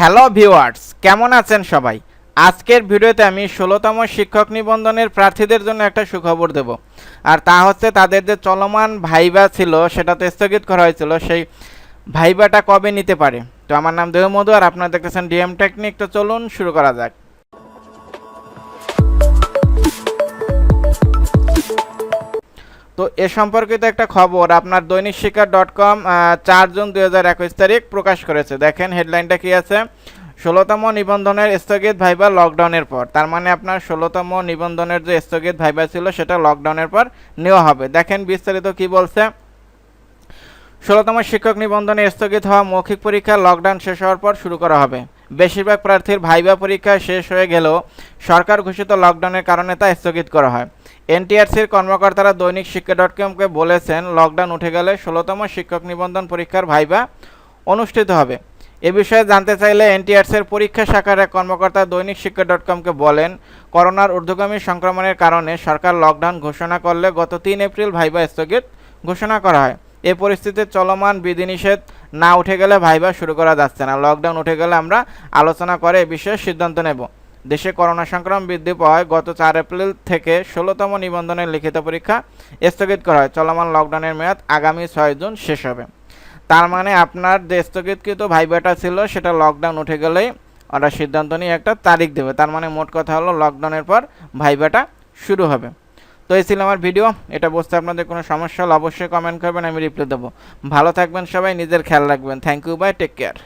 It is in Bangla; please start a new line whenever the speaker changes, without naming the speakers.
হ্যালো ভিউয়ার্স, কেমন আছেন সবাই? আজকের ভিডিওতে আমি ১৬তম শিক্ষক নিবন্ধনের প্রার্থীদের জন্য একটা সুখবর দেব। আর তা হচ্ছে তাদের যে চলমান ভাইবা ছিল সেটাতে স্থগিত করা হয়েছিল, সেই ভাইবাটা কবে নিতে পারে। তো আমার নাম দেহমধু আর আপনারা দেখতেছেন Dmtechnic। তো চলুন শুরু করা যাক। তো এ সম্পর্কিত একটা খবর আপনার দৈনিক শিক্ষা.com ৪ জুন ২০২১ তারিখ প্রকাশ করেছে। দেখেন হেডলাইনটা কি আছে, ১৬তম নিবন্ধনের স্থগিত ভাইবা লকডাউনের পর। তার মানে আপনার ১৬তম নিবন্ধনের যে স্থগিত ভাইবা ছিল সেটা লকডাউনের পর নেওয়া হবে। দেখেন বিস্তারিত কি বলছে। ১৬তম শিক্ষক নিবন্ধনে স্থগিত হওয়া মৌখিক পরীক্ষা লকডাউন শেষ হওয়ার পর শুরু করা হবে। বেশিরভাগ প্রার্থীর ভাইবা পরীক্ষা শেষ হয়ে গেলেও সরকার ঘোষিত লকডাউনের কারণে তা স্থগিত করা হয়। এনটিআরসির কর্মকর্তারা দৈনিক শিক্ষা.comকে বলেছেন, লকডাউন উঠে গেলে ১৬তম শিক্ষক নিবন্ধন পরীক্ষার ভাইবা অনুষ্ঠিত হবে। এ বিষয়ে জানতে চাইলে এনটিআরসির পরীক্ষা শাখার এক কর্মকর্তা দৈনিক শিক্ষা.comকে বলেন, করোনার ঊর্ধ্বগামী সংক্রমণের কারণে সরকার লকডাউন ঘোষণা করলে গত ৩ এপ্রিল ভাইবা স্থগিত ঘোষণা করা হয়। এ পরিস্থিতিতে চলমান বিধিনিষেধ না উঠে গেলে ভাইবা শুরু করা যাচ্ছে না। লকডাউন উঠে গেলে আমরা আলোচনা করে এ বিষয়ে সিদ্ধান্ত নেব। দেশে করোনা সংক্রমণ বৃদ্ধি পাওয়ায় গত ৪ এপ্রিল থেকে ১৬তম নিবন্ধনের লিখিত পরীক্ষা স্থগিত করা হয়। চলমান লকডাউনের মেয়াদ আগামী ৬ জুন শেষ হবে। তার মানে আপনার যে স্থগিতকৃত ভাইবাটা ছিল সেটা লকডাউন উঠে গেলেই ওরা সিদ্ধান্ত নিয়ে একটা তারিখ দেবে। তার মানে মোট কথা হলো লকডাউনের পর ভাইবাটা শুরু হবে। তো এই ছিল আমার ভিডিও। এটা বুঝতে আপনাদের কোনো সমস্যা হলে অবশ্যই কমেন্ট করবেন, আমি রিপ্লাই দেবো। ভালো থাকবেন সবাই, নিজের খেয়াল রাখবেন। Thank you, bye, take care.